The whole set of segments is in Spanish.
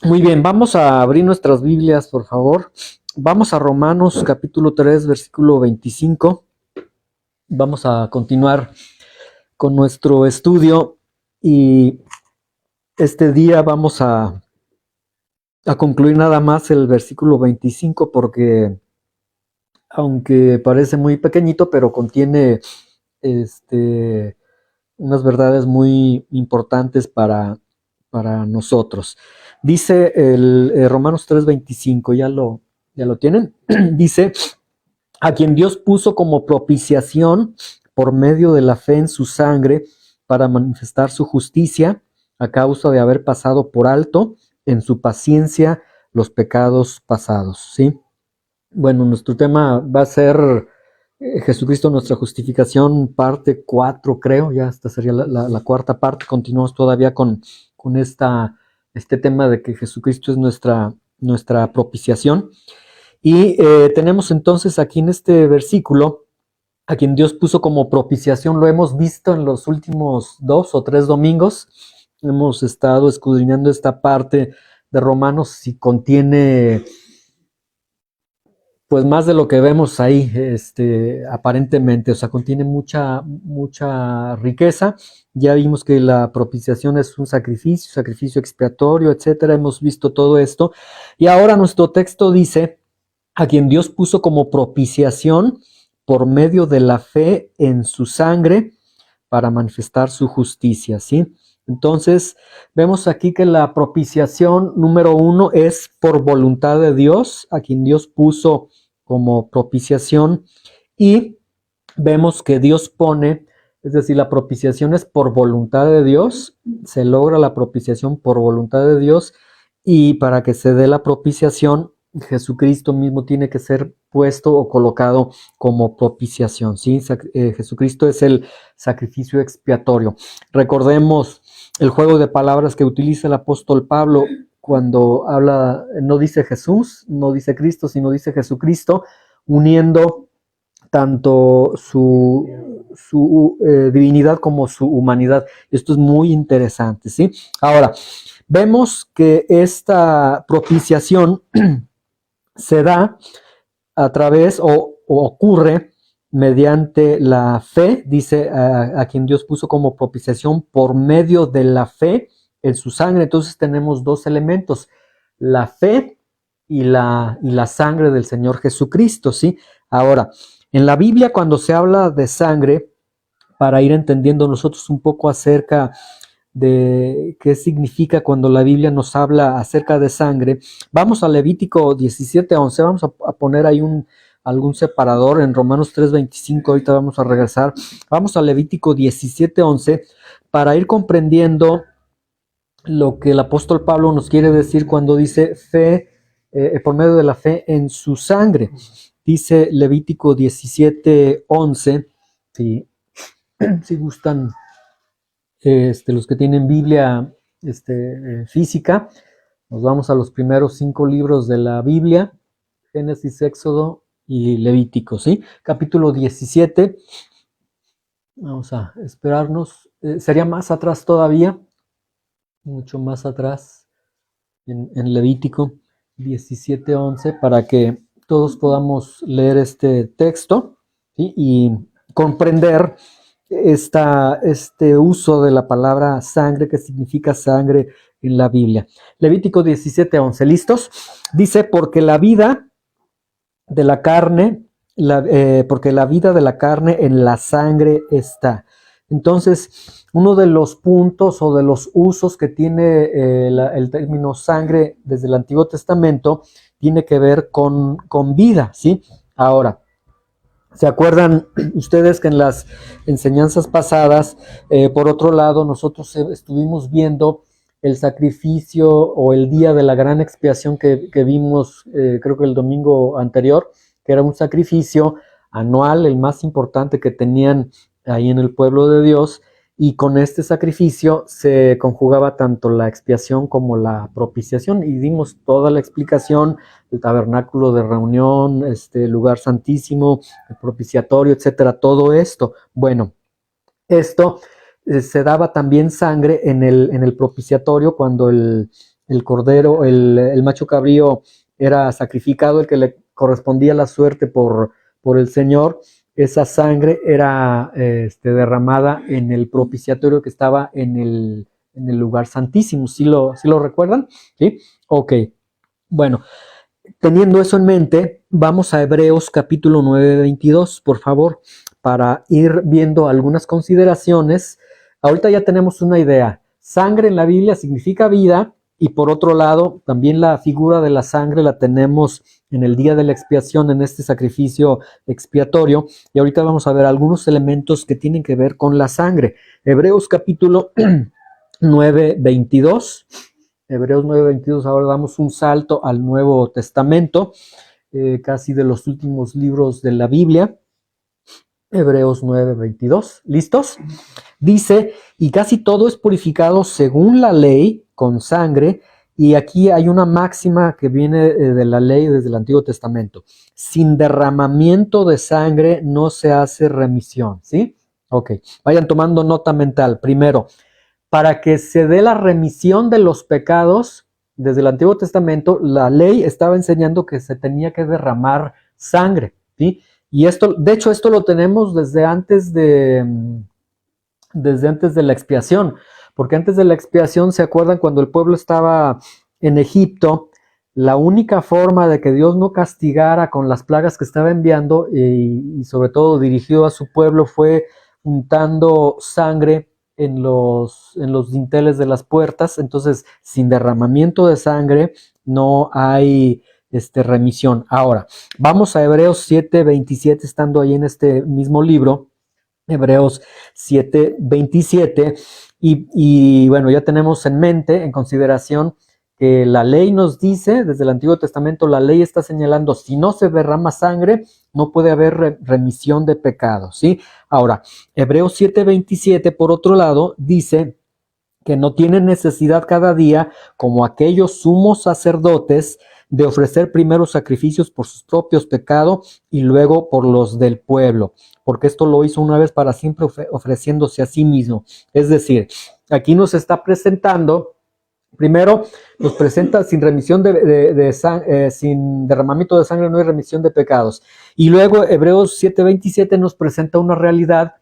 Muy bien, vamos a abrir nuestras Biblias, por favor. Vamos a Romanos capítulo 3, versículo 25. Vamos a continuar con nuestro estudio y este día vamos a concluir nada más el versículo 25 porque aunque parece muy pequeñito, pero contiene unas verdades muy importantes para nosotros. Dice el Romanos 3:25, ya lo tienen. Dice, a quien Dios puso como propiciación por medio de la fe en su sangre para manifestar su justicia a causa de haber pasado por alto en su paciencia los pecados pasados, ¿sí? Bueno, nuestro tema va a ser Jesucristo, nuestra justificación, parte 4, creo. Ya esta sería la cuarta parte. Continuamos todavía con este tema de que Jesucristo es nuestra propiciación. Y tenemos entonces aquí en este versículo, a quien Dios puso como propiciación, lo hemos visto en los últimos 2 o 3 domingos. Hemos estado escudriñando esta parte de Romanos si contiene pues más de lo que vemos ahí, aparentemente, o sea, contiene mucha riqueza. Ya vimos que la propiciación es un sacrificio expiatorio, etcétera. Hemos visto todo esto. Y ahora nuestro texto dice, a quien Dios puso como propiciación por medio de la fe en su sangre para manifestar su justicia, ¿sí? Entonces, vemos aquí que la propiciación número 1 es por voluntad de Dios, a quien Dios puso como propiciación, y vemos que Dios pone, es decir, la propiciación es por voluntad de Dios, se logra la propiciación por voluntad de Dios, y para que se dé la propiciación, Jesucristo mismo tiene que ser puesto o colocado como propiciación, ¿sí? Jesucristo es el sacrificio expiatorio. Recordemos el juego de palabras que utiliza el apóstol Pablo cuando habla, no dice Jesús, no dice Cristo, sino dice Jesucristo, uniendo tanto su divinidad como su humanidad. Esto es muy interesante, ¿sí? Ahora, vemos que esta propiciación se da a través o ocurre mediante la fe, dice a quien Dios puso como propiciación por medio de la fe en su sangre. Entonces tenemos dos elementos, la fe y la sangre del Señor Jesucristo, ¿sí? Ahora, en la Biblia cuando se habla de sangre, para ir entendiendo nosotros un poco acerca de qué significa cuando la Biblia nos habla acerca de sangre, vamos a Levítico 17:11, vamos a poner ahí algún separador en Romanos 3:25, ahorita vamos a regresar, vamos a Levítico 17:11 para ir comprendiendo lo que el apóstol Pablo nos quiere decir cuando dice fe, por medio de la fe en su sangre. Dice Levítico 17:11, si gustan los que tienen Biblia física, nos vamos a los primeros 5 libros de la Biblia, Génesis, Éxodo y Levítico, ¿sí? Capítulo 17, vamos a esperarnos, sería más atrás todavía, mucho más atrás, en Levítico 17:11, para que todos podamos leer este texto, ¿sí? Y comprender este uso de la palabra sangre, que significa sangre en la Biblia. Levítico 17:11, ¿listos? Dice, porque la vida de la carne, porque la vida de la carne en la sangre está. Entonces, uno de los puntos o de los usos que tiene el término sangre desde el Antiguo Testamento tiene que ver con vida, ¿sí? Ahora, ¿se acuerdan ustedes que en las enseñanzas pasadas, por otro lado, nosotros estuvimos viendo el sacrificio o el día de la gran expiación que vimos, creo que el domingo anterior, que era un sacrificio anual, el más importante que tenían ahí en el pueblo de Dios, y con este sacrificio se conjugaba tanto la expiación como la propiciación, y dimos toda la explicación, el tabernáculo de reunión, lugar santísimo, el propiciatorio, etcétera, todo esto. Bueno, esto se daba también sangre en el propiciatorio cuando el cordero, el macho cabrío era sacrificado, el que le correspondía la suerte por el Señor, esa sangre era derramada en el propiciatorio que estaba en el lugar santísimo. ¿Sí lo recuerdan? ¿Sí? Ok. Bueno, teniendo eso en mente, vamos a Hebreos capítulo 9, 22, por favor, para ir viendo algunas consideraciones. Ahorita ya tenemos una idea. Sangre en la Biblia significa vida, y por otro lado, también la figura de la sangre la tenemos en el día de la expiación, en este sacrificio expiatorio. Y ahorita vamos a ver algunos elementos que tienen que ver con la sangre. Hebreos capítulo 9, 22. Hebreos 9:22, ahora damos un salto al Nuevo Testamento, casi de los últimos libros de la Biblia. Hebreos 9:22, ¿listos? Dice, y casi todo es purificado según la ley, con sangre, y aquí hay una máxima que viene de la ley desde el Antiguo Testamento. Sin derramamiento de sangre no se hace remisión, ¿sí? Ok, vayan tomando nota mental. Primero, para que se dé la remisión de los pecados, desde el Antiguo Testamento, la ley estaba enseñando que se tenía que derramar sangre, ¿sí? Y esto, de hecho, esto lo tenemos desde antes de la expiación, porque antes de la expiación, ¿se acuerdan cuando el pueblo estaba en Egipto? La única forma de que Dios no castigara con las plagas que estaba enviando y sobre todo dirigido a su pueblo fue untando sangre en los dinteles de las puertas. Entonces, sin derramamiento de sangre no hay remisión. Ahora, vamos a Hebreos 7:27, estando ahí en este mismo libro. Hebreos 7:27, y bueno, ya tenemos en mente, en consideración, que la ley nos dice, desde el Antiguo Testamento, la ley está señalando, si no se derrama sangre, no puede haber remisión de pecados, ¿sí? Ahora, Hebreos 7:27, por otro lado, dice que no tienen necesidad cada día, como aquellos sumos sacerdotes, de ofrecer primero sacrificios por sus propios pecados y luego por los del pueblo, porque esto lo hizo una vez para siempre, ofreciéndose a sí mismo. Es decir, aquí nos está presentando, primero nos presenta sin remisión sin derramamiento de sangre no hay remisión de pecados, y luego Hebreos 7:27 nos presenta una realidad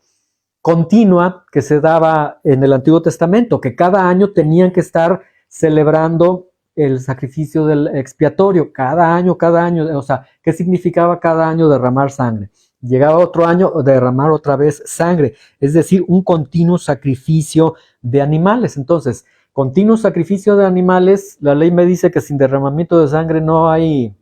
continua que se daba en el Antiguo Testamento, que cada año tenían que estar celebrando el sacrificio del expiatorio, cada año, o sea, ¿qué significaba cada año derramar sangre? Llegaba otro año, derramar otra vez sangre, es decir, un continuo sacrificio de animales. Entonces, continuo sacrificio de animales, la ley me dice que sin derramamiento de sangre no hay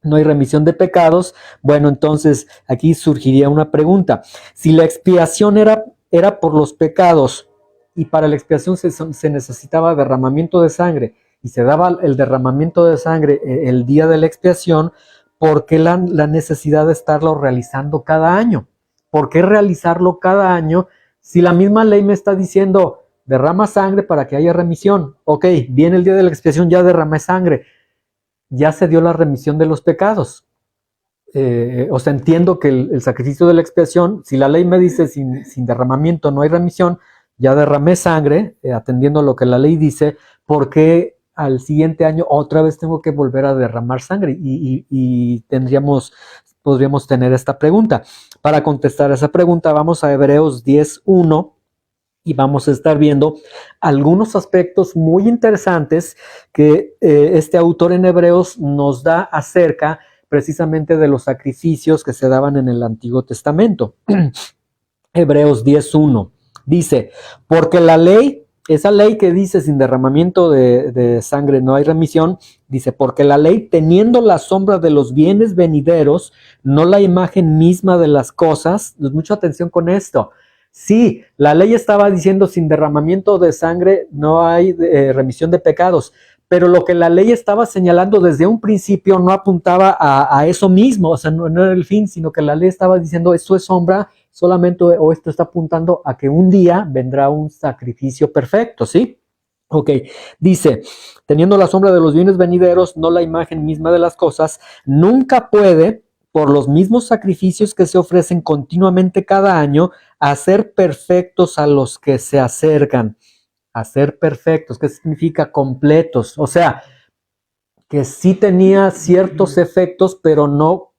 remisión de pecados. Bueno, entonces aquí surgiría una pregunta. Si la expiación era por los pecados y para la expiación se necesitaba derramamiento de sangre y se daba el derramamiento de sangre el día de la expiación, ¿por qué la necesidad de estarlo realizando cada año? ¿Por qué realizarlo cada año si la misma ley me está diciendo derrama sangre para que haya remisión? Ok, viene el día de la expiación, ya derramé sangre, ya se dio la remisión de los pecados. O sea, entiendo que el sacrificio de la expiación, si la ley me dice sin derramamiento no hay remisión, ya derramé sangre, atendiendo a lo que la ley dice, ¿por qué al siguiente año otra vez tengo que volver a derramar sangre? Y podríamos tener esta pregunta. Para contestar esa pregunta, vamos a Hebreos 10:1 y vamos a estar viendo algunos aspectos muy interesantes que este autor en Hebreos nos da acerca precisamente de los sacrificios que se daban en el Antiguo Testamento. Hebreos 10:1 dice, porque la ley, esa ley que dice sin derramamiento de sangre no hay remisión, dice, porque la ley, teniendo la sombra de los bienes venideros, no la imagen misma de las cosas. Mucha atención con esto. Sí, la ley estaba diciendo sin derramamiento de sangre no hay remisión de pecados, pero lo que la ley estaba señalando desde un principio no apuntaba a eso mismo, o sea, no era el fin, sino que la ley estaba diciendo esto es sombra solamente, o esto está apuntando a que un día vendrá un sacrificio perfecto, ¿sí? Ok, dice, teniendo la sombra de los bienes venideros, no la imagen misma de las cosas, nunca puede, por los mismos sacrificios que se ofrecen continuamente cada año, hacer perfectos a los que se acercan. a ser perfectos. ¿Qué significa completos? O sea, que sí tenía ciertos efectos, pero no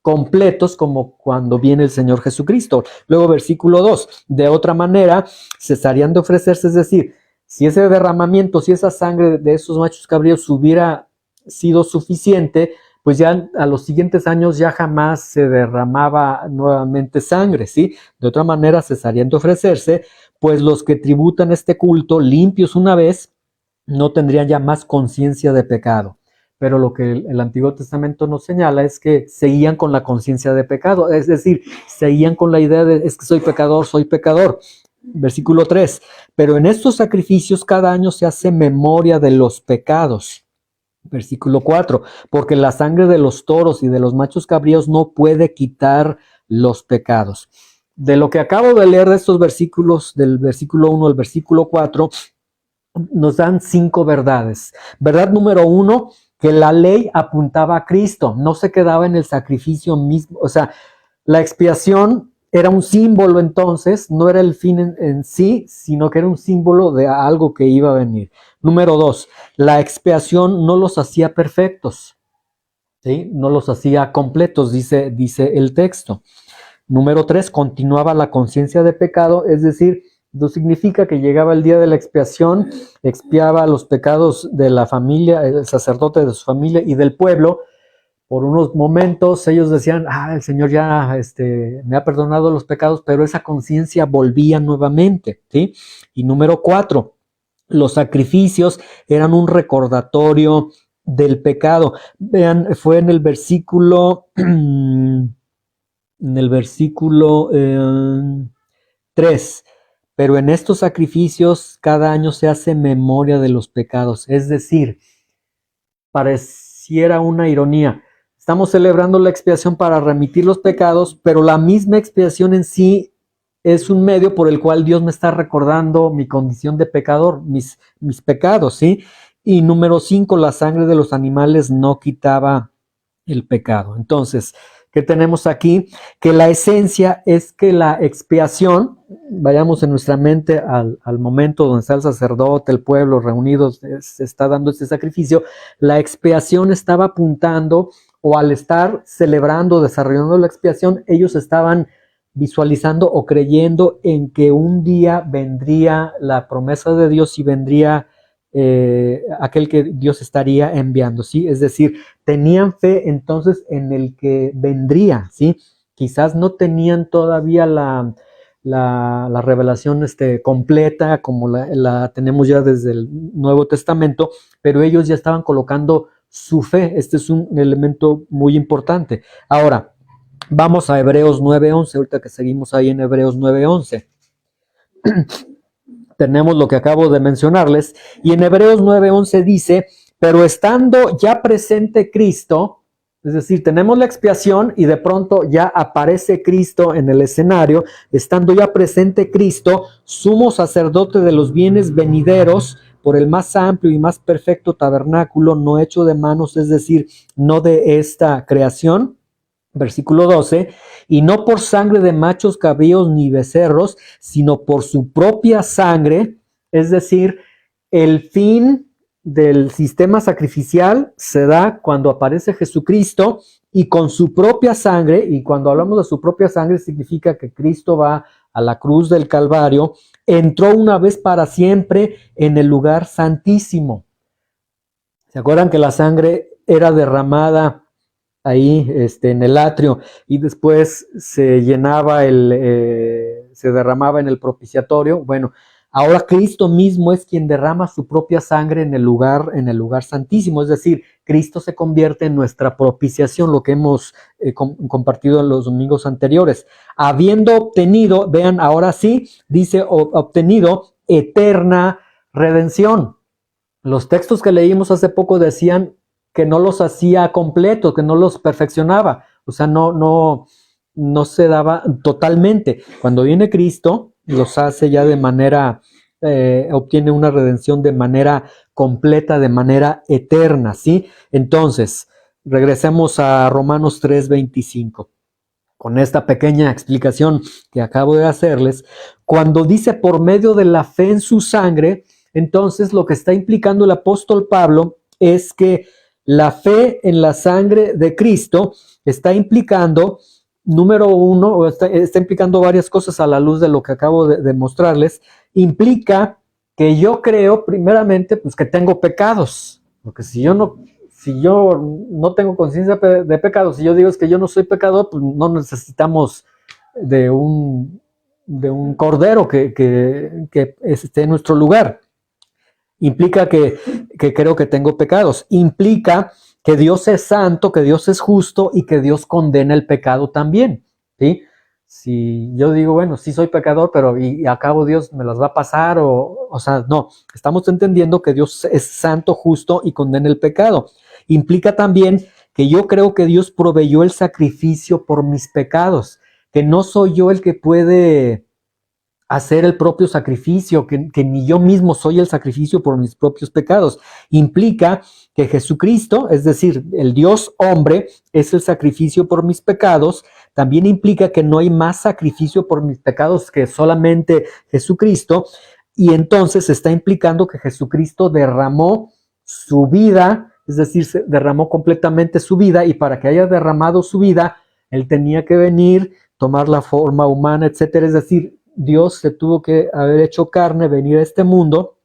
completos como cuando viene el Señor Jesucristo. Luego versículo 2, de otra manera cesarían de ofrecerse, es decir, si ese derramamiento, si esa sangre de esos machos cabríos hubiera sido suficiente, pues ya a los siguientes años ya jamás se derramaba nuevamente sangre, ¿sí? De otra manera cesarían de ofrecerse, pues los que tributan este culto, limpios una vez, no tendrían ya más conciencia de pecado. Pero lo que el Antiguo Testamento nos señala es que seguían con la conciencia de pecado, es decir, seguían con la idea de es que soy pecador, soy pecador. Versículo 3, pero en estos sacrificios cada año se hace memoria de los pecados. Versículo 4, porque la sangre de los toros y de los machos cabríos no puede quitar los pecados. De lo que acabo de leer de estos versículos, del versículo 1 al versículo 4, nos dan 5 verdades. Verdad número 1, que la ley apuntaba a Cristo, no se quedaba en el sacrificio mismo, o sea, la expiación era un símbolo entonces, no era el fin en sí, sino que era un símbolo de algo que iba a venir. Número 2, la expiación no los hacía perfectos, ¿sí? No los hacía completos, dice el texto. Número 3, continuaba la conciencia de pecado, es decir, no significa que llegaba el día de la expiación, expiaba los pecados de la familia, el sacerdote de su familia y del pueblo. Por unos momentos ellos decían, el Señor ya me ha perdonado los pecados, pero esa conciencia volvía nuevamente, ¿sí? Y número 4, los sacrificios eran un recordatorio del pecado. Vean, fue en el versículo... en el versículo 3, pero en estos sacrificios cada año se hace memoria de los pecados, es decir, pareciera una ironía, estamos celebrando la expiación para remitir los pecados, pero la misma expiación en sí es un medio por el cual Dios me está recordando mi condición de pecador, mis pecados, ¿sí? Y número 5, la sangre de los animales no quitaba el pecado. Entonces, ¿qué tenemos aquí? Que la esencia es que la expiación, vayamos en nuestra mente al momento donde está el sacerdote, el pueblo reunidos, se está dando este sacrificio, la expiación estaba apuntando, o al estar celebrando, desarrollando la expiación, ellos estaban visualizando o creyendo en que un día vendría la promesa de Dios y vendría aquel que Dios estaría enviando, ¿sí? Es decir, tenían fe entonces en el que vendría, ¿sí? Quizás no tenían todavía la revelación completa como la tenemos ya desde el Nuevo Testamento, pero ellos ya estaban colocando su fe. Este es un elemento muy importante. Ahora, vamos a Hebreos 9:11, ahorita que seguimos ahí en Hebreos 9:11. Tenemos lo que acabo de mencionarles, y en Hebreos 9:11 dice, pero estando ya presente Cristo, es decir, tenemos la expiación y de pronto ya aparece Cristo en el escenario, estando ya presente Cristo, sumo sacerdote de los bienes venideros, por el más amplio y más perfecto tabernáculo, no hecho de manos, es decir, no de esta creación. Versículo 12, y no por sangre de machos cabríos ni becerros, sino por su propia sangre, es decir, el fin del sistema sacrificial se da cuando aparece Jesucristo y con su propia sangre, y cuando hablamos de su propia sangre significa que Cristo va a la cruz del Calvario, entró una vez para siempre en el lugar santísimo. ¿Se acuerdan que la sangre era derramada ahí en el atrio y después se llenaba se derramaba en el propiciatorio? Bueno, ahora Cristo mismo es quien derrama su propia sangre en el lugar santísimo, es decir, Cristo se convierte en nuestra propiciación, lo que hemos compartido en los domingos anteriores, habiendo obtenido, vean, ahora sí, dice obtenido eterna redención. Los textos que leímos hace poco decían que no los hacía completos, que no los perfeccionaba, o sea, no se daba totalmente. Cuando viene Cristo, los hace ya de manera, obtiene una redención de manera completa, de manera eterna, ¿sí? Entonces, regresemos a Romanos 3:25. con esta pequeña explicación que acabo de hacerles, cuando dice por medio de la fe en su sangre, entonces lo que está implicando el apóstol Pablo es que la fe en la sangre de Cristo está implicando, número uno, está implicando varias cosas a la luz de lo que acabo de mostrarles. Implica que yo creo, primeramente, pues que tengo pecados, porque si yo no tengo conciencia de pecados, si yo digo es que yo no soy pecador, pues no necesitamos de un cordero que esté en nuestro lugar. Implica que creo que tengo pecados. Implica que Dios es santo, que Dios es justo y que Dios condena el pecado también, ¿sí? Si yo digo, bueno, sí soy pecador, pero y a cabo Dios me las va a pasar, o sea, no, estamos entendiendo que Dios es santo, justo y condena el pecado. Implica también que yo creo que Dios proveyó el sacrificio por mis pecados, que no soy yo el que puede hacer el propio sacrificio, que ni yo mismo soy el sacrificio por mis propios pecados. Implica que Jesucristo, es decir, el Dios hombre, es el sacrificio por mis pecados. También implica que no hay más sacrificio por mis pecados que solamente Jesucristo. Y entonces está implicando que Jesucristo derramó su vida, es decir, se derramó completamente su vida, y para que haya derramado su vida, Él tenía que venir, tomar la forma humana, etcétera. Es decir, Dios se tuvo que haber hecho carne, venir a este mundo,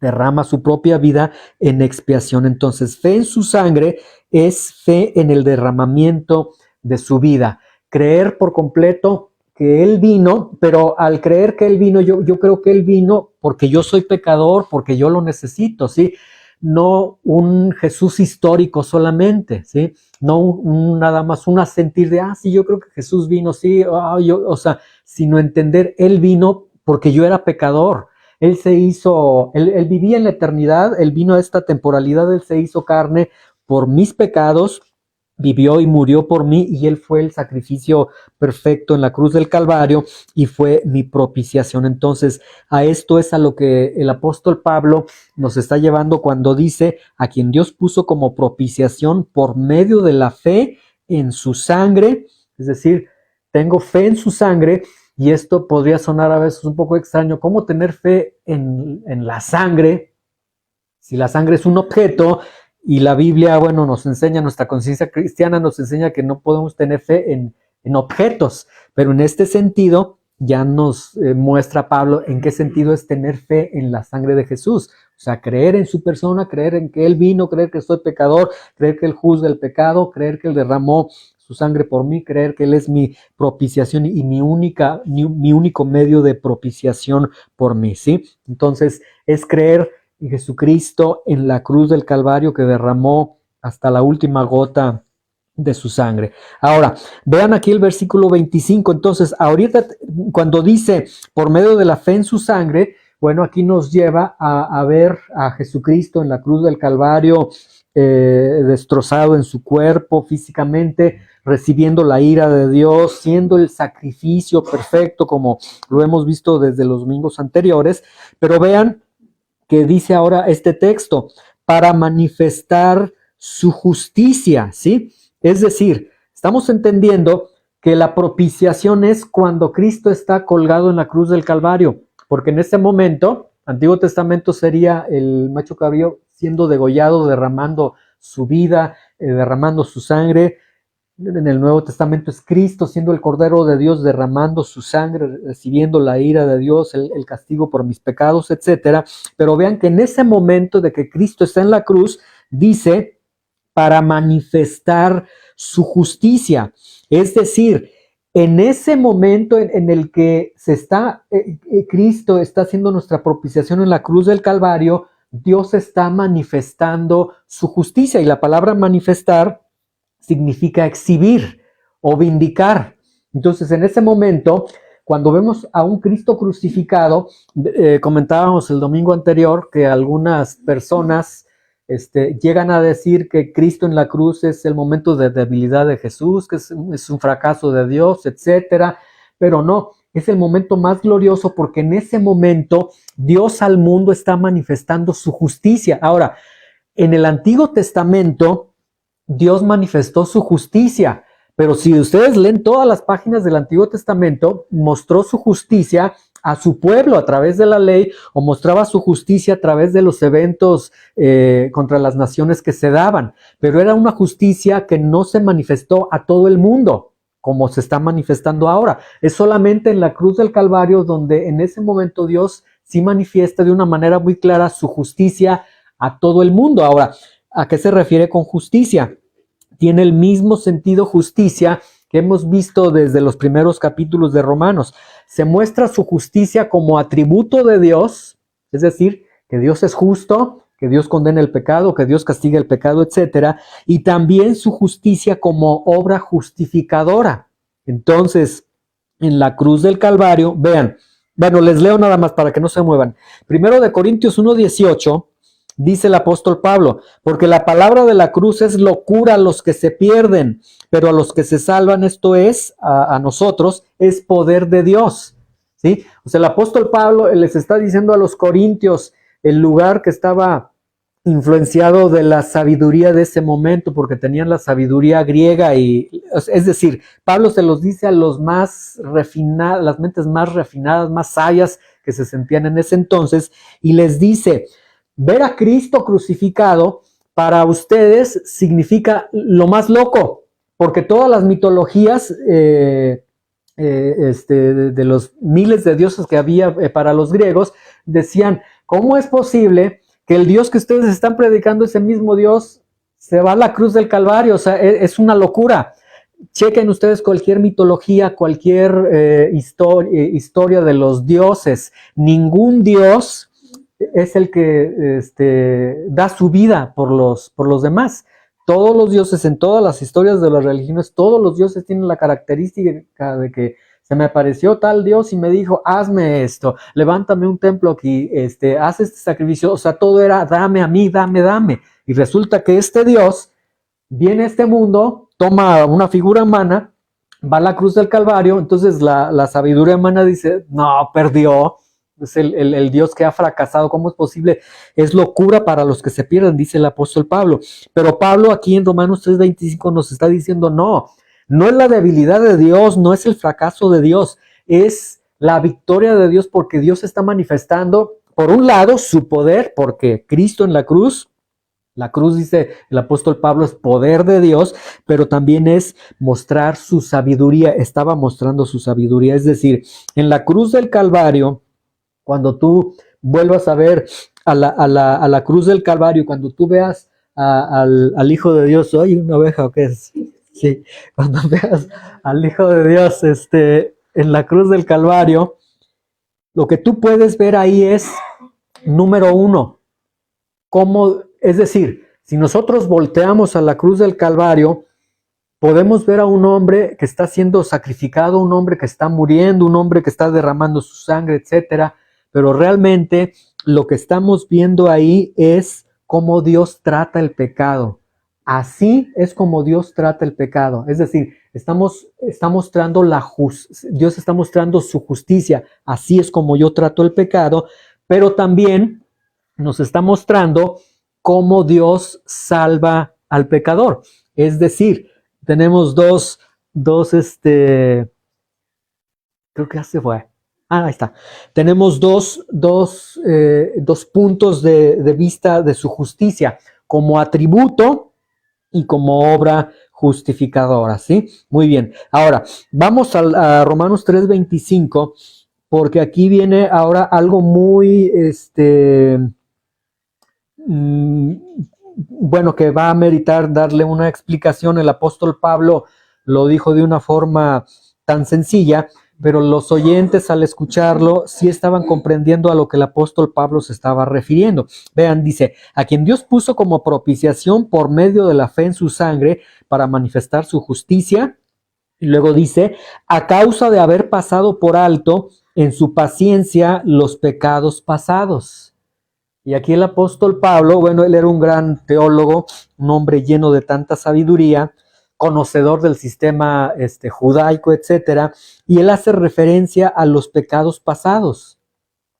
derrama su propia vida en expiación. Entonces, fe en su sangre es fe en el derramamiento de su vida. Creer por completo que Él vino, pero al creer que Él vino, yo creo que Él vino porque yo soy pecador, porque yo lo necesito, ¿sí? No un Jesús histórico solamente, ¿sí? No nada más un asentir de, sí, yo creo que Jesús vino, sí, o sea, sino entender, Él vino porque yo era pecador. Él se hizo, él vivía en la eternidad, Él vino a esta temporalidad, Él se hizo carne por mis pecados, vivió y murió por mí, y Él fue el sacrificio perfecto en la cruz del Calvario y fue mi propiciación. Entonces, a esto es a lo que el apóstol Pablo nos está llevando cuando dice: a quien Dios puso como propiciación por medio de la fe en su sangre. Es decir, tengo fe en su sangre. Y esto podría sonar a veces un poco extraño. ¿Cómo tener fe en la sangre? Si la sangre es un objeto, y la Biblia, bueno, nos enseña, nuestra conciencia cristiana nos enseña que no podemos tener fe en objetos. Pero en este sentido, ya nos muestra Pablo en qué sentido es tener fe en la sangre de Jesús. O sea, creer en su persona, creer en que Él vino, creer que soy pecador, creer que Él juzga el pecado, creer que Él derramó su sangre por mí, creer que Él es mi propiciación y mi único medio de propiciación por mí, ¿sí? Entonces, es creer en Jesucristo en la cruz del Calvario, que derramó hasta la última gota de su sangre. Ahora, vean aquí el versículo 25. Entonces, ahorita cuando dice por medio de la fe en su sangre, bueno, aquí nos lleva a ver a Jesucristo en la cruz del Calvario, destrozado en su cuerpo físicamente, recibiendo la ira de Dios, siendo el sacrificio perfecto, como lo hemos visto desde los domingos anteriores. Pero vean que dice ahora este texto: para manifestar su justicia, ¿sí? Es decir, estamos entendiendo que la propiciación es cuando Cristo está colgado en la cruz del Calvario, porque en ese momento, Antiguo Testamento sería el macho cabrío siendo degollado, derramando su vida, derramando su sangre. En el Nuevo Testamento es Cristo siendo el Cordero de Dios, derramando su sangre, recibiendo la ira de Dios, el castigo por mis pecados, etc. Pero vean que en ese momento de que Cristo está en la cruz, dice: para manifestar su justicia. Es decir, en ese momento en el que Cristo está haciendo nuestra propiciación en la cruz del Calvario, Dios está manifestando su justicia. Y la palabra manifestar significa exhibir o vindicar. Entonces, en ese momento, cuando vemos a un Cristo crucificado, comentábamos el domingo anterior que algunas personas llegan a decir que Cristo en la cruz es el momento de debilidad de Jesús, que es un fracaso de Dios, etcétera. Pero no, es el momento más glorioso, porque en ese momento Dios al mundo está manifestando su justicia. Ahora, en el Antiguo Testamento, Dios manifestó su justicia, Pero si ustedes leen todas las páginas del Antiguo Testamento, mostró su justicia a su pueblo a través de la ley, o mostraba su justicia a través de los eventos contra las naciones que se daban. Pero era una justicia que no se manifestó a todo el mundo, como se está manifestando ahora. Es solamente en la cruz del Calvario donde en ese momento Dios sí manifiesta de una manera muy clara su justicia a todo el mundo. Ahora, ¿a qué se refiere con justicia? Tiene el mismo sentido justicia que hemos visto desde los primeros capítulos de Romanos. Se muestra su justicia como atributo de Dios, es decir, que Dios es justo, que Dios condena el pecado, que Dios castiga el pecado, etcétera, y también su justicia como obra justificadora. Entonces, en la cruz del Calvario, vean, bueno, les leo nada más para que no se muevan. Primero de Corintios 1:18, dice el apóstol Pablo, porque la palabra de la cruz es locura a los que se pierden, pero a los que se salvan, esto es, a nosotros, es poder de Dios. ¿Sí? O sea, el apóstol Pablo les está diciendo a los corintios el lugar que estaba influenciado de la sabiduría de ese momento, porque tenían la sabiduría griega, y es decir, Pablo se los dice a los más refinados, las mentes más refinadas, más sabias que se sentían en ese entonces, y les dice: ver a Cristo crucificado para ustedes significa lo más loco, porque todas las mitologías de los miles de dioses que había para los griegos decían: ¿cómo es posible que el Dios que ustedes están predicando, ese mismo Dios, se va a la cruz del Calvario? O sea, es una locura. Chequen ustedes cualquier mitología, cualquier historia de los dioses. Ningún dios es el que da su vida por los demás. Todos los dioses, en todas las historias de las religiones, todos los dioses tienen la característica de que se me apareció tal dios y me dijo: hazme esto, levántame un templo aquí, haz este sacrificio. O sea, todo era: dame a mí, dame, dame. Y resulta que este Dios viene a este mundo, toma una figura humana, va a la cruz del Calvario. Entonces la sabiduría humana dice: no, perdió, es el Dios que ha fracasado, ¿cómo es posible? Es locura para los que se pierden, dice el apóstol Pablo. Pero Pablo aquí en Romanos 3:25 nos está diciendo: no es la debilidad de Dios, no es el fracaso de Dios, es la victoria de Dios, porque Dios está manifestando, por un lado, su poder, porque Cristo en la cruz, dice el apóstol Pablo, es poder de Dios, pero también es mostrar su sabiduría. Estaba mostrando su sabiduría. Es decir, en la cruz del Calvario, cuando tú vuelvas a ver a la cruz del Calvario, cuando tú veas al Hijo de Dios, ¿hay una oveja o qué es? Sí, cuando veas al Hijo de Dios en la cruz del Calvario, lo que tú puedes ver ahí es, número uno, cómo, es decir, si nosotros volteamos a la cruz del Calvario, podemos ver a un hombre que está siendo sacrificado, un hombre que está muriendo, un hombre que está derramando su sangre, etcétera. Pero realmente lo que estamos viendo ahí es cómo Dios trata el pecado. Así es como Dios trata el pecado. Es decir, Dios está mostrando su justicia. Así es como yo trato el pecado, pero también nos está mostrando cómo Dios salva al pecador. Es decir, tenemos creo que ya se fue. Ahí está. Tenemos dos puntos de vista de su justicia, como atributo y como obra justificadora, ¿sí? Muy bien. Ahora, vamos a Romanos 3:25, porque aquí viene ahora algo muy, bueno, que va a meritar darle una explicación. El apóstol Pablo lo dijo de una forma tan sencilla, pero los oyentes, al escucharlo, sí estaban comprendiendo a lo que el apóstol Pablo se estaba refiriendo. Vean, dice: a quien Dios puso como propiciación por medio de la fe en su sangre para manifestar su justicia. Y luego dice: a causa de haber pasado por alto en su paciencia los pecados pasados. Y aquí el apóstol Pablo, bueno, él era un gran teólogo, un hombre lleno de tanta sabiduría, conocedor del sistema judaico, etcétera, y él hace referencia a los pecados pasados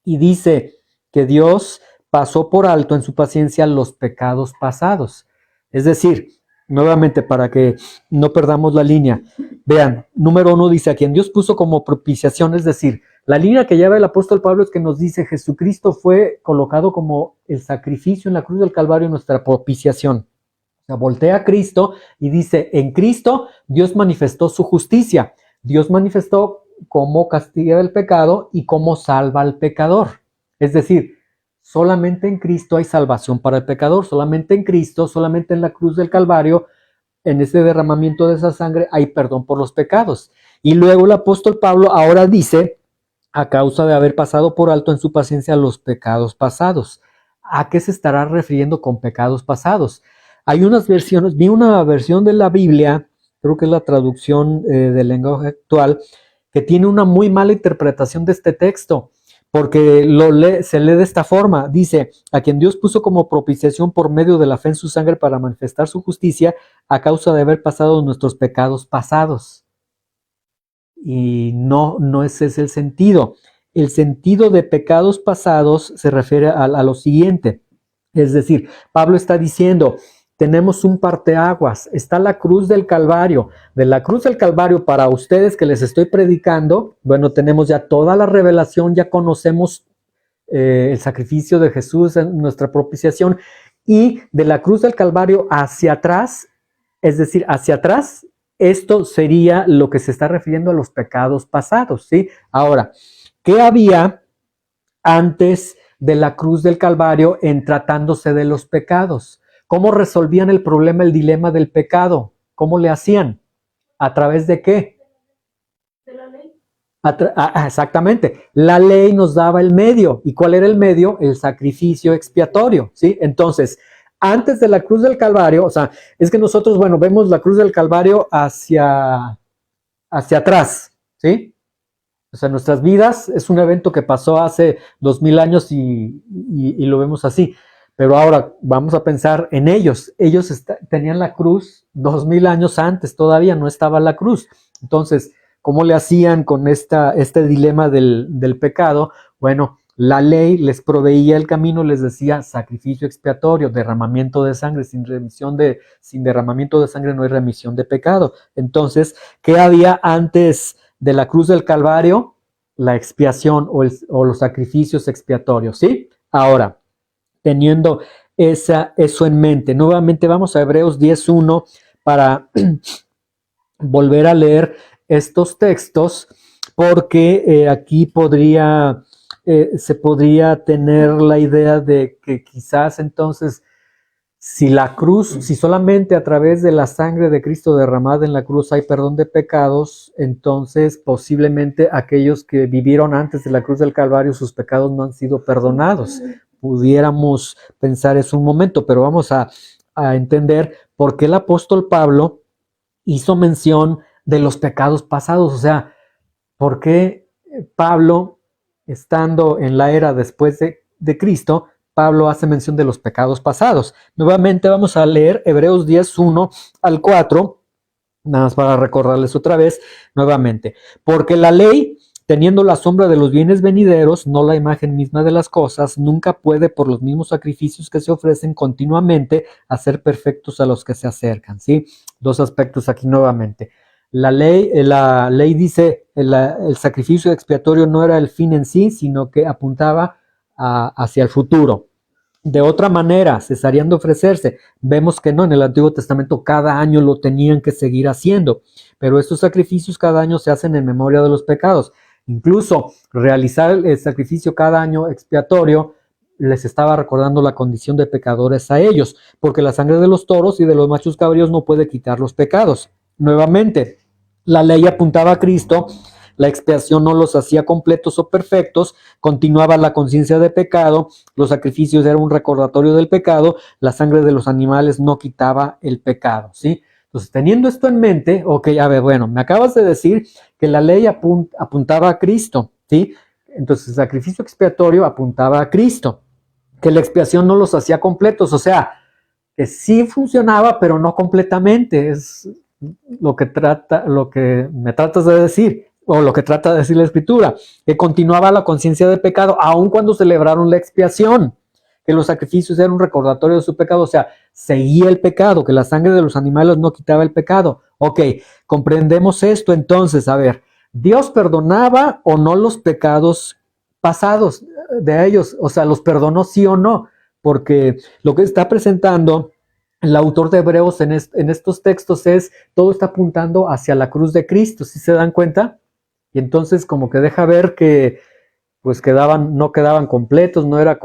y dice que Dios pasó por alto en su paciencia los pecados pasados. Es decir, nuevamente para que no perdamos la línea. Vean, número 1 dice, a quien Dios puso como propiciación, es decir, la línea que lleva el apóstol Pablo es que nos dice, Jesucristo fue colocado como el sacrificio en la cruz del Calvario, nuestra propiciación. O sea, voltea a Cristo y dice, en Cristo Dios manifestó su justicia. Dios manifestó cómo castiga el pecado y cómo salva al pecador. Es decir, solamente en Cristo hay salvación para el pecador, solamente en Cristo, solamente en la cruz del Calvario, en ese derramamiento de esa sangre hay perdón por los pecados. Y luego el apóstol Pablo ahora dice, a causa de haber pasado por alto en su paciencia los pecados pasados. ¿A qué se estará refiriendo con pecados pasados? Hay unas versiones, vi una versión de la Biblia, creo que es la traducción del lenguaje actual, que tiene una muy mala interpretación de este texto, porque se lee de esta forma, dice, a quien Dios puso como propiciación por medio de la fe en su sangre para manifestar su justicia a causa de haber pasado nuestros pecados pasados. Y no ese es el sentido. El sentido de pecados pasados se refiere a lo siguiente. Es decir, Pablo está diciendo, tenemos un parteaguas, está la cruz del Calvario. De la cruz del Calvario para ustedes que les estoy predicando, bueno, tenemos ya toda la revelación, ya conocemos el sacrificio de Jesús en nuestra propiciación. Y de la cruz del Calvario hacia atrás, es decir, hacia atrás, esto sería lo que se está refiriendo a los pecados pasados, ¿sí? Ahora, ¿qué había antes de la cruz del Calvario en tratándose de los pecados? ¿Cómo resolvían el problema, el dilema del pecado? ¿Cómo le hacían? ¿A través de qué? De la ley. Exactamente. La ley nos daba el medio. ¿Y cuál era el medio? El sacrificio expiatorio, ¿sí? Entonces, antes de la cruz del Calvario, o sea, es que nosotros, bueno, vemos la cruz del Calvario hacia atrás, ¿sí? O sea, nuestras vidas es un evento que pasó hace 2000 años y lo vemos así. Pero ahora vamos a pensar en ellos. Ellos tenían la cruz 2000 años antes, todavía no estaba la cruz. Entonces, ¿cómo le hacían con este dilema del pecado? Bueno, la ley les proveía el camino, les decía sacrificio expiatorio, derramamiento de sangre, sin derramamiento de sangre no hay remisión de pecado. Entonces, ¿qué había antes de la cruz del Calvario? La expiación o los sacrificios expiatorios, ¿sí? Ahora, teniendo eso en mente, nuevamente vamos a Hebreos 10:1 para volver a leer estos textos, porque aquí se podría tener la idea de que quizás entonces si solamente a través de la sangre de Cristo derramada en la cruz hay perdón de pecados, entonces posiblemente aquellos que vivieron antes de la cruz del Calvario, sus pecados no han sido perdonados. Pudiéramos pensar eso un momento, pero vamos a entender por qué el apóstol Pablo hizo mención de los pecados pasados. O sea, ¿por qué Pablo, estando en la era después de Cristo, Pablo hace mención de los pecados pasados? Nuevamente vamos a leer Hebreos 10:1 al 4, nada más para recordarles otra vez nuevamente. Porque la ley, teniendo la sombra de los bienes venideros, no la imagen misma de las cosas, nunca puede por los mismos sacrificios que se ofrecen continuamente hacer perfectos a los que se acercan, ¿sí? Dos aspectos aquí nuevamente. La ley dice, el sacrificio expiatorio no era el fin en sí, sino que apuntaba hacia el futuro. De otra manera, cesarían de ofrecerse. Vemos que no, en el Antiguo Testamento cada año lo tenían que seguir haciendo, pero estos sacrificios cada año se hacen en memoria de los pecados. Incluso realizar el sacrificio cada año expiatorio les estaba recordando la condición de pecadores a ellos, porque la sangre de los toros y de los machos cabríos no puede quitar los pecados. Nuevamente, la ley apuntaba a Cristo, la expiación no los hacía completos o perfectos, continuaba la conciencia de pecado, los sacrificios eran un recordatorio del pecado, la sangre de los animales no quitaba el pecado, ¿sí? Entonces, teniendo esto en mente, ok, a ver, bueno, me acabas de decir que la ley apuntaba a Cristo, ¿sí? Entonces, el sacrificio expiatorio apuntaba a Cristo, que la expiación no los hacía completos, o sea, que sí funcionaba, pero no completamente, es lo que me tratas de decir, o lo que trata de decir la Escritura, que continuaba la conciencia de pecado, aun cuando celebraron la expiación, que los sacrificios eran un recordatorio de su pecado, o sea, seguía el pecado, que la sangre de los animales no quitaba el pecado. Ok, comprendemos esto entonces, a ver, ¿Dios perdonaba o no los pecados pasados de ellos? O sea, ¿los perdonó sí o no? Porque lo que está presentando el autor de Hebreos en estos textos es, todo está apuntando hacia la cruz de Cristo, ¿sí se dan cuenta? Y entonces como que deja ver que pues no quedaban completos, no era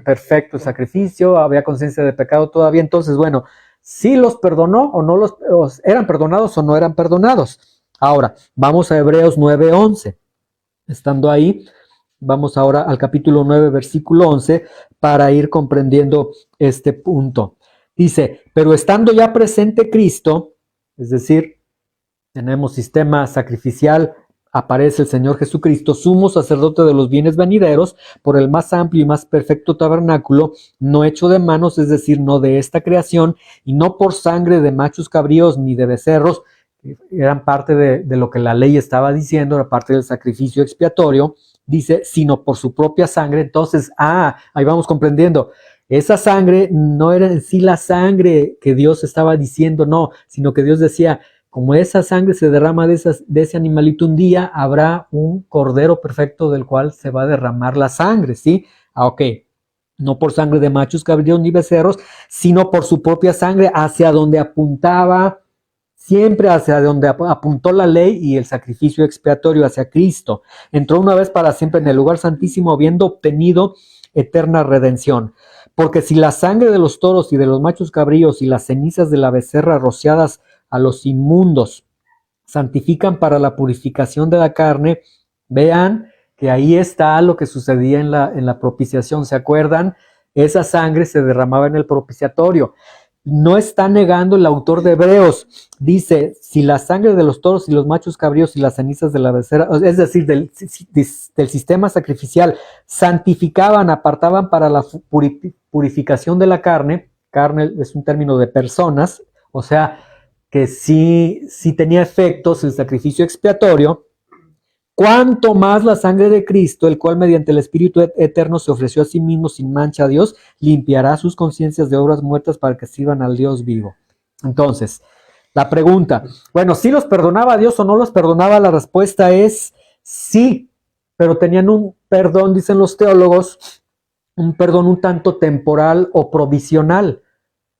perfecto el sacrificio, había conciencia de pecado todavía. Entonces, bueno, sí los perdonó o no eran perdonados o no eran perdonados. Ahora, vamos a Hebreos 9:11. Estando ahí, vamos ahora al capítulo 9, versículo 11, para ir comprendiendo este punto. Dice, pero estando ya presente Cristo, es decir, tenemos sistema sacrificial, aparece el Señor Jesucristo, sumo sacerdote de los bienes venideros, por el más amplio y más perfecto tabernáculo, no hecho de manos, es decir, no de esta creación, y no por sangre de machos cabríos ni de becerros, que eran parte de lo que la ley estaba diciendo, era parte del sacrificio expiatorio, dice, sino por su propia sangre. Entonces, ahí vamos comprendiendo. Esa sangre no era en sí la sangre que Dios estaba diciendo, no, sino que Dios decía, como esa sangre se derrama de ese animalito un día, habrá un cordero perfecto del cual se va a derramar la sangre, ¿sí? Ok, no por sangre de machos cabríos ni becerros, sino por su propia sangre, hacia donde apuntaba, siempre hacia donde apuntó la ley y el sacrificio expiatorio, hacia Cristo. Entró una vez para siempre en el lugar santísimo, habiendo obtenido eterna redención. Porque si la sangre de los toros y de los machos cabríos y las cenizas de la becerra rociadas a los inmundos santifican para la purificación de la carne, vean que ahí está lo que sucedía en la propiciación. ¿Se acuerdan? Esa sangre se derramaba en el propiciatorio. No está negando el autor de Hebreos. Dice, si la sangre de los toros y los machos cabríos y las cenizas de la becerra, es decir, del sistema sacrificial, santificaban, apartaban para la purificación de la carne es un término de personas, o sea, que sí tenía efectos el sacrificio expiatorio, cuanto más la sangre de Cristo, el cual mediante el Espíritu eterno se ofreció a sí mismo sin mancha a Dios, limpiará sus conciencias de obras muertas para que sirvan al Dios vivo. Entonces, la pregunta, bueno, ¿sí los perdonaba Dios o no los perdonaba? La respuesta es sí, pero tenían un perdón, dicen los teólogos, un perdón un tanto temporal o provisional,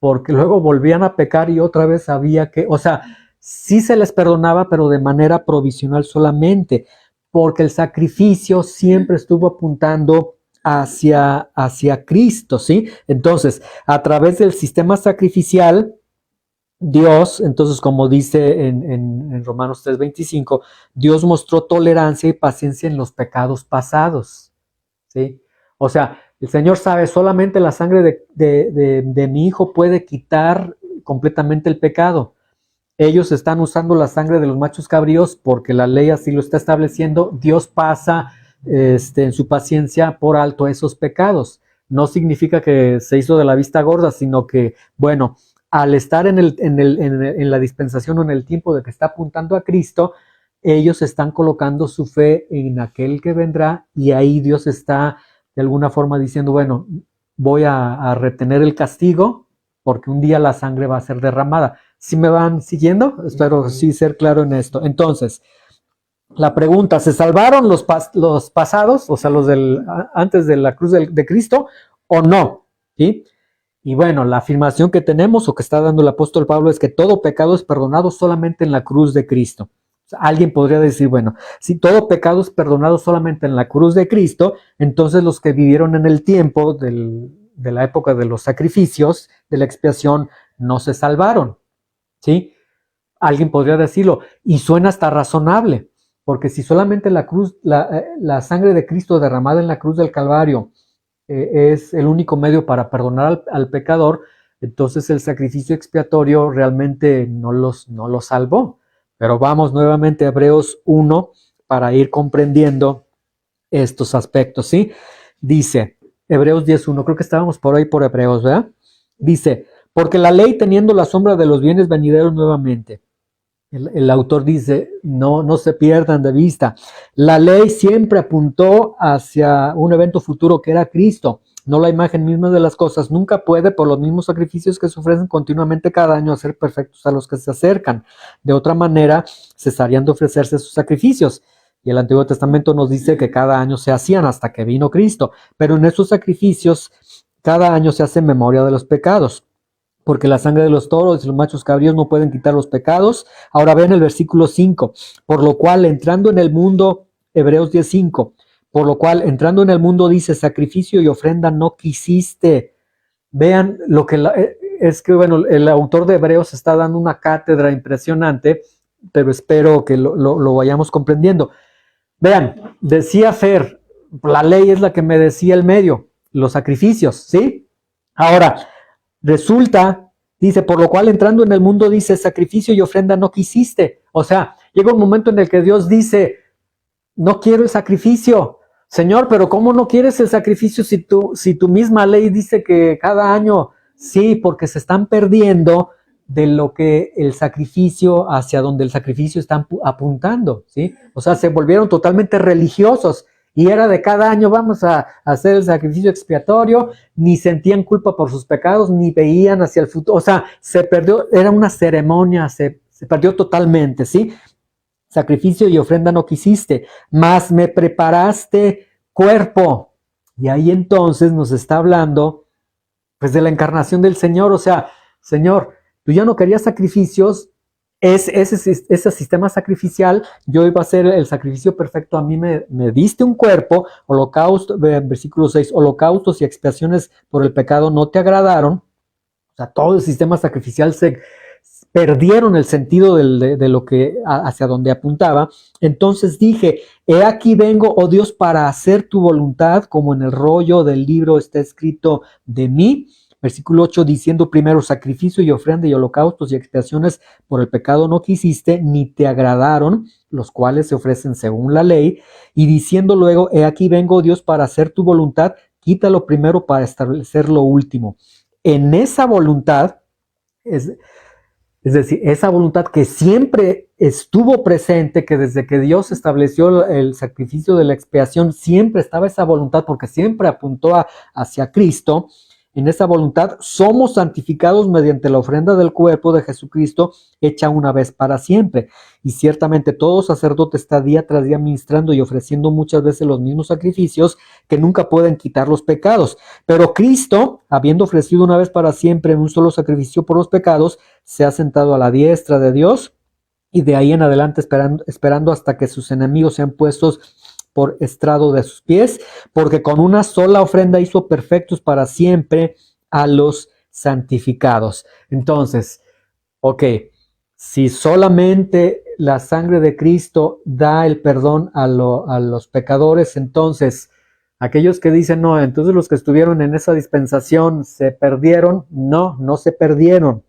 porque luego volvían a pecar y otra vez había que, o sea, sí se les perdonaba, pero de manera provisional solamente, porque el sacrificio siempre estuvo apuntando hacia Cristo, ¿sí? Entonces, a través del sistema sacrificial, Dios, entonces como dice en Romanos 3:25, Dios mostró tolerancia y paciencia en los pecados pasados, ¿sí? O sea, el Señor sabe, solamente la sangre de mi hijo puede quitar completamente el pecado. Ellos están usando la sangre de los machos cabríos porque la ley así lo está estableciendo. Dios pasa en su paciencia por alto esos pecados. No significa que se hizo de la vista gorda, sino que, bueno, al estar en la dispensación o en el tiempo de que está apuntando a Cristo, ellos están colocando su fe en aquel que vendrá y ahí Dios está de alguna forma diciendo, bueno, voy a retener el castigo porque un día la sangre va a ser derramada. ¿Sí me van siguiendo? Espero sí ser claro en esto. Entonces, la pregunta, ¿se salvaron los pasados, o sea, antes de la cruz de Cristo, o no? ¿Sí? Y bueno, la afirmación que tenemos o que está dando el apóstol Pablo es que todo pecado es perdonado solamente en la cruz de Cristo. O sea, alguien podría decir, bueno, si todo pecado es perdonado solamente en la cruz de Cristo, entonces los que vivieron en el tiempo de la época de los sacrificios, de la expiación, no se salvaron. ¿Sí? Alguien podría decirlo, y suena hasta razonable, porque si solamente la sangre de Cristo derramada en la cruz del Calvario es el único medio para perdonar al pecador, entonces el sacrificio expiatorio realmente no los salvó. Pero vamos nuevamente a Hebreos 1 para ir comprendiendo estos aspectos, ¿sí? Dice, Hebreos 10:1, creo que estábamos por ahí por Hebreos, ¿verdad? Dice, porque la ley teniendo la sombra de los bienes venideros nuevamente, El autor dice, no se pierdan de vista. La ley siempre apuntó hacia un evento futuro que era Cristo, no la imagen misma de las cosas. Nunca puede, por los mismos sacrificios que se ofrecen continuamente cada año, hacer perfectos a los que se acercan. De otra manera, cesarían de ofrecerse sus sacrificios. Y el Antiguo Testamento nos dice que cada año se hacían hasta que vino Cristo. Pero en esos sacrificios, cada año se hace memoria de los pecados, porque la sangre de los toros y los machos cabríos no pueden quitar los pecados. Ahora ven el versículo 5, por lo cual entrando en el mundo, Hebreos 10:5, por lo cual entrando en el mundo dice, sacrificio y ofrenda no quisiste. Vean lo que es que, bueno, el autor de Hebreos está dando una cátedra impresionante, pero espero que lo vayamos comprendiendo. Vean, decía Fer, la ley es la que me decía el medio, los sacrificios, ¿sí? Ahora, resulta, dice, por lo cual entrando en el mundo dice, sacrificio y ofrenda no quisiste. O sea, llega un momento en el que Dios dice, no quiero el sacrificio. Señor, pero ¿cómo no quieres el sacrificio si tu misma ley dice que cada año? Sí, porque se están perdiendo de lo que el sacrificio, hacia donde el sacrificio está apuntando, ¿sí? O sea, se volvieron totalmente religiosos y era de cada año vamos a hacer el sacrificio expiatorio, ni sentían culpa por sus pecados, ni veían hacia el futuro, o sea, se perdió, era una ceremonia, se perdió totalmente, ¿sí? Sacrificio y ofrenda no quisiste, mas me preparaste cuerpo. Y ahí entonces nos está hablando, pues, de la encarnación del Señor. O sea, Señor, tú ya no querías sacrificios, ese sistema sacrificial, yo iba a hacer el sacrificio perfecto, a mí me diste un cuerpo, holocausto, versículo 6, holocaustos y expiaciones por el pecado no te agradaron. O sea, todo el sistema sacrificial perdieron el sentido de lo que hacia donde apuntaba. Entonces dije, he aquí vengo, oh Dios, para hacer tu voluntad, como en el rollo del libro está escrito de mí. Versículo 8, diciendo primero, sacrificio y ofrenda y holocaustos y expiaciones por el pecado no quisiste, ni te agradaron, los cuales se ofrecen según la ley. Y diciendo luego, he aquí vengo, oh Dios, para hacer tu voluntad, quítalo primero para establecer lo último. En esa voluntad, es decir, esa voluntad que siempre estuvo presente, que desde que Dios estableció el sacrificio de la expiación, siempre estaba esa voluntad, porque siempre apuntó hacia Cristo. En esa voluntad somos santificados mediante la ofrenda del cuerpo de Jesucristo, hecha una vez para siempre. Y ciertamente todo sacerdote está día tras día ministrando y ofreciendo muchas veces los mismos sacrificios que nunca pueden quitar los pecados. Pero Cristo, habiendo ofrecido una vez para siempre un solo sacrificio por los pecados, se ha sentado a la diestra de Dios, y de ahí en adelante esperando hasta que sus enemigos sean puestos por estrado de sus pies, porque con una sola ofrenda hizo perfectos para siempre a los santificados. Entonces, ok, si solamente la sangre de Cristo da el perdón a los pecadores, entonces aquellos que dicen, no, entonces los que estuvieron en esa dispensación se perdieron. No se perdieron.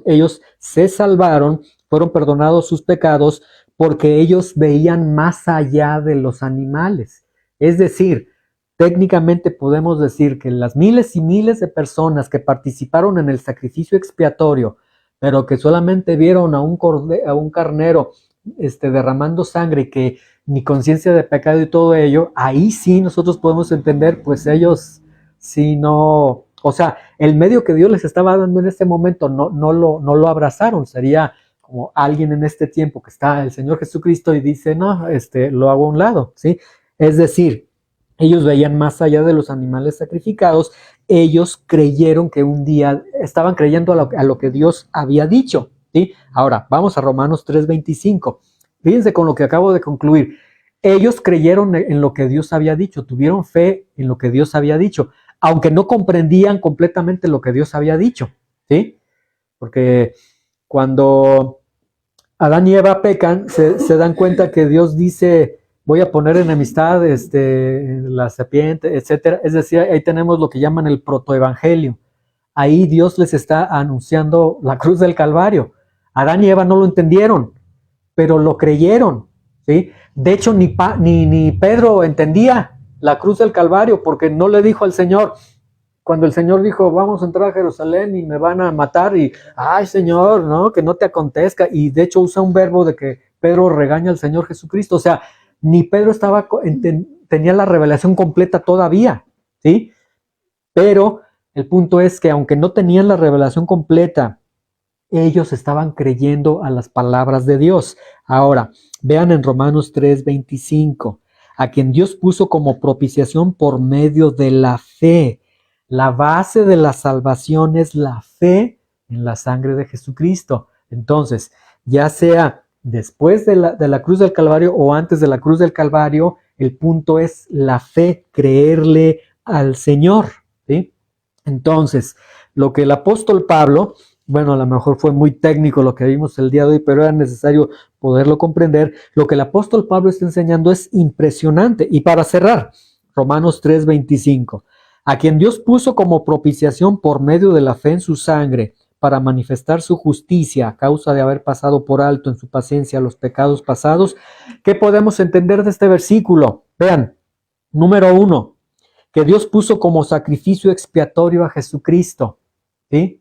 Ellos se salvaron, fueron perdonados sus pecados, porque ellos veían más allá de los animales. Es decir, técnicamente podemos decir que las miles y miles de personas que participaron en el sacrificio expiatorio, pero que solamente vieron a un carnero derramando sangre, y que ni conciencia de pecado y todo ello, ahí sí nosotros podemos entender, pues ellos sí no, o sea, el medio que Dios les estaba dando en este momento no lo abrazaron. Sería como alguien en este tiempo que está el Señor Jesucristo y dice, no, lo hago a un lado, ¿sí? Es decir, ellos veían más allá de los animales sacrificados, ellos creyeron que un día, estaban creyendo a lo que Dios había dicho, ¿sí? Ahora, vamos a Romanos 3:25. Fíjense con lo que acabo de concluir. Ellos creyeron en lo que Dios había dicho, tuvieron fe en lo que Dios había dicho, aunque no comprendían completamente lo que Dios había dicho, ¿sí? Porque cuando Adán y Eva pecan, se dan cuenta que Dios dice, voy a poner enemistad, la serpiente, etcétera. Es decir, ahí tenemos lo que llaman el protoevangelio. Ahí Dios les está anunciando la cruz del Calvario. Adán y Eva no lo entendieron, pero lo creyeron, ¿sí? De hecho, ni Pedro entendía la cruz del Calvario, porque no le dijo al Señor, cuando el Señor dijo, vamos a entrar a Jerusalén y me van a matar, y, ay Señor, ¿no? Que no te acontezca. Y de hecho usa un verbo de que Pedro regaña al Señor Jesucristo. O sea, ni Pedro tenía la revelación completa todavía, ¿sí? Pero el punto es que aunque no tenían la revelación completa, ellos estaban creyendo a las palabras de Dios. Ahora, vean en Romanos 3:25, a quien Dios puso como propiciación por medio de la fe. La base de la salvación es la fe en la sangre de Jesucristo. Entonces, ya sea después de la cruz del Calvario o antes de la cruz del Calvario, el punto es la fe, creerle al Señor, ¿sí? Entonces, lo que el apóstol Pablo, bueno, a lo mejor fue muy técnico lo que vimos el día de hoy, pero era necesario poderlo comprender. Lo que el apóstol Pablo está enseñando es impresionante. Y para cerrar, Romanos 3:25, a quien Dios puso como propiciación por medio de la fe en su sangre, para manifestar su justicia a causa de haber pasado por alto en su paciencia los pecados pasados. ¿Qué podemos entender de este versículo? Vean, número 1, que Dios puso como sacrificio expiatorio a Jesucristo, ¿sí?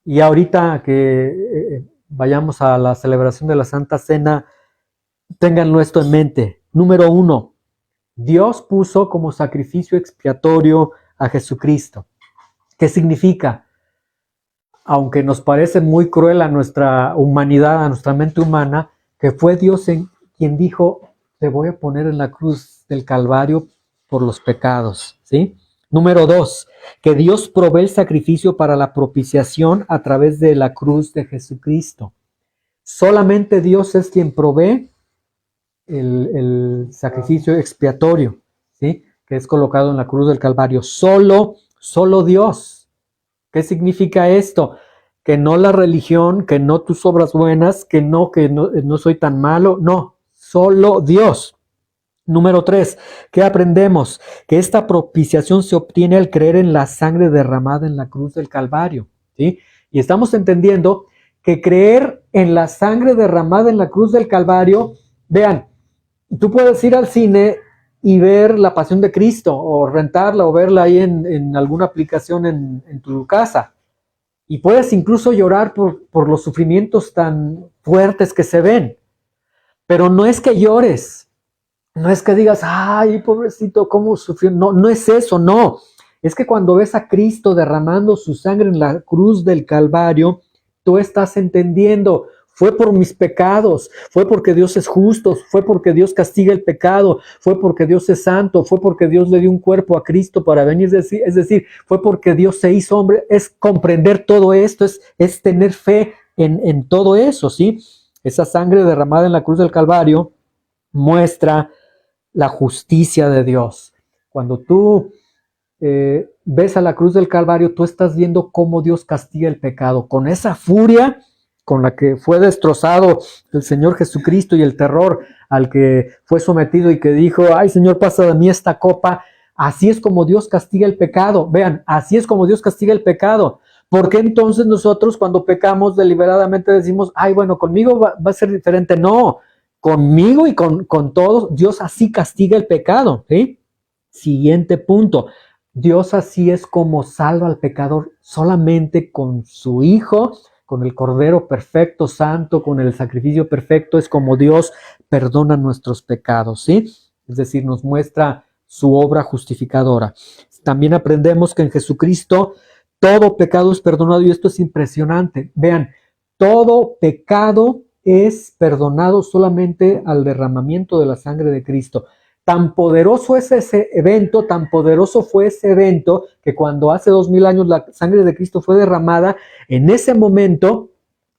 Y ahorita que vayamos a la celebración de la Santa Cena, ténganlo esto en mente. Número 1, Dios puso como sacrificio expiatorio a Jesucristo. ¿Qué significa? Aunque nos parece muy cruel a nuestra humanidad, a nuestra mente humana, que fue Dios quien dijo, te voy a poner en la cruz del Calvario por los pecados, ¿sí? Número 2, que Dios provee el sacrificio para la propiciación a través de la cruz de Jesucristo. Solamente Dios es quien provee el sacrificio expiatorio, ¿sí? Que es colocado en la cruz del Calvario. Solo Dios. ¿Qué significa esto? Que no la religión, que no tus obras buenas, que no soy tan malo. No, solo Dios. Número 3, ¿qué aprendemos? Que esta propiciación se obtiene al creer en la sangre derramada en la cruz del Calvario, ¿sí? Y estamos entendiendo que creer en la sangre derramada en la cruz del Calvario, vean, tú puedes ir al cine y ver La Pasión de Cristo, o rentarla, o verla ahí en alguna aplicación en tu casa. Y puedes incluso llorar por los sufrimientos tan fuertes que se ven. Pero no es que llores. No es que digas, ay, pobrecito, cómo sufrió. No, no es eso, no. Es que cuando ves a Cristo derramando su sangre en la cruz del Calvario, tú estás entendiendo, fue por mis pecados, fue porque Dios es justo, fue porque Dios castiga el pecado, fue porque Dios es santo, fue porque Dios le dio un cuerpo a Cristo para venir, es decir, fue porque Dios se hizo hombre. Es comprender todo esto, es tener fe en todo eso, ¿sí? Esa sangre derramada en la cruz del Calvario muestra la justicia de Dios. Cuando tú ves a la cruz del Calvario, tú estás viendo cómo Dios castiga el pecado, con esa furia con la que fue destrozado el Señor Jesucristo y el terror al que fue sometido y que dijo, ay Señor, pasa de mí esta copa. Así es como Dios castiga el pecado. Vean, así es como Dios castiga el pecado. ¿Por qué entonces nosotros cuando pecamos deliberadamente decimos, ay, bueno, conmigo va a ser diferente? No, conmigo y con todos, Dios así castiga el pecado, ¿sí? Siguiente punto, Dios así es como salva al pecador, solamente con su Hijo, con el Cordero perfecto, santo, con el sacrificio perfecto, es como Dios perdona nuestros pecados, ¿sí? Es decir, nos muestra su obra justificadora. También aprendemos que en Jesucristo todo pecado es perdonado, y esto es impresionante. Vean, todo pecado es perdonado solamente al derramamiento de la sangre de Cristo. Tan poderoso es ese evento, tan poderoso fue ese evento, que cuando hace 2000 años la sangre de Cristo fue derramada, en ese momento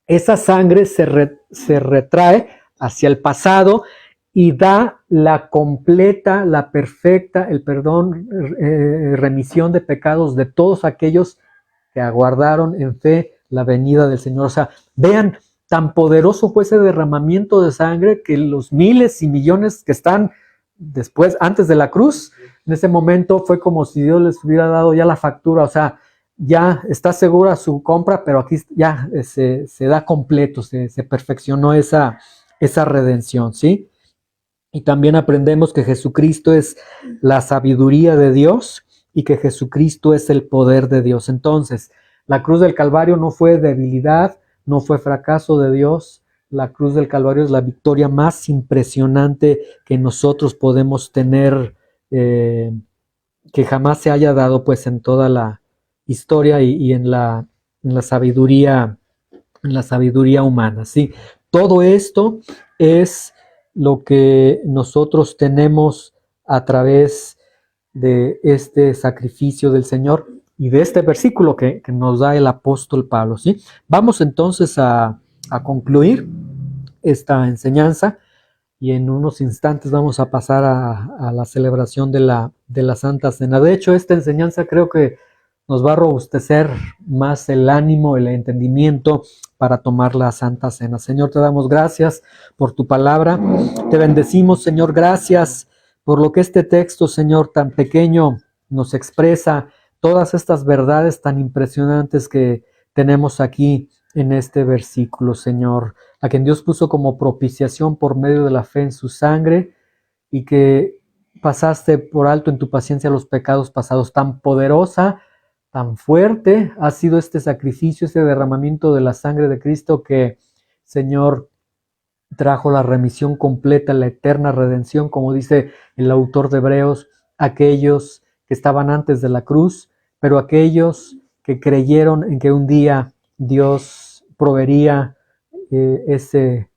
esa sangre se retrae hacia el pasado y da la completa, la perfecta, el perdón, remisión de pecados de todos aquellos que aguardaron en fe la venida del Señor. O sea, vean, tan poderoso fue ese derramamiento de sangre que los miles y millones que están después, antes de la cruz, en ese momento fue como si Dios les hubiera dado ya la factura. O sea, ya está segura su compra, pero aquí ya se da completo, se perfeccionó esa redención, ¿sí? Y también aprendemos que Jesucristo es la sabiduría de Dios y que Jesucristo es el poder de Dios. Entonces, la cruz del Calvario no fue debilidad, no fue fracaso de Dios. La cruz del Calvario es la victoria más impresionante que nosotros podemos tener, que jamás se haya dado pues en toda la historia y en la sabiduría, en la sabiduría humana. ¿Sí? Todo esto es lo que nosotros tenemos a través de este sacrificio del Señor y de este versículo que nos da el apóstol Pablo. ¿Sí? Vamos entonces a concluir esta enseñanza y en unos instantes vamos a pasar a la celebración de la Santa Cena. De hecho, esta enseñanza creo que nos va a robustecer más el ánimo, el entendimiento para tomar la Santa Cena. Señor, te damos gracias por tu palabra. Te bendecimos, Señor, gracias por lo que este texto, Señor, tan pequeño nos expresa, todas estas verdades tan impresionantes que tenemos aquí en este versículo, Señor, a quien Dios puso como propiciación por medio de la fe en su sangre y que pasaste por alto en tu paciencia los pecados pasados. Tan poderosa, tan fuerte ha sido este sacrificio, este derramamiento de la sangre de Cristo que, Señor, trajo la remisión completa, la eterna redención, como dice el autor de Hebreos, aquellos que estaban antes de la cruz, pero aquellos que creyeron en que un día Dios proveería ese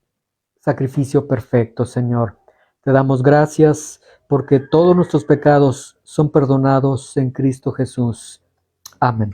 sacrificio perfecto, Señor. Te damos gracias porque todos nuestros pecados son perdonados en Cristo Jesús. Amén.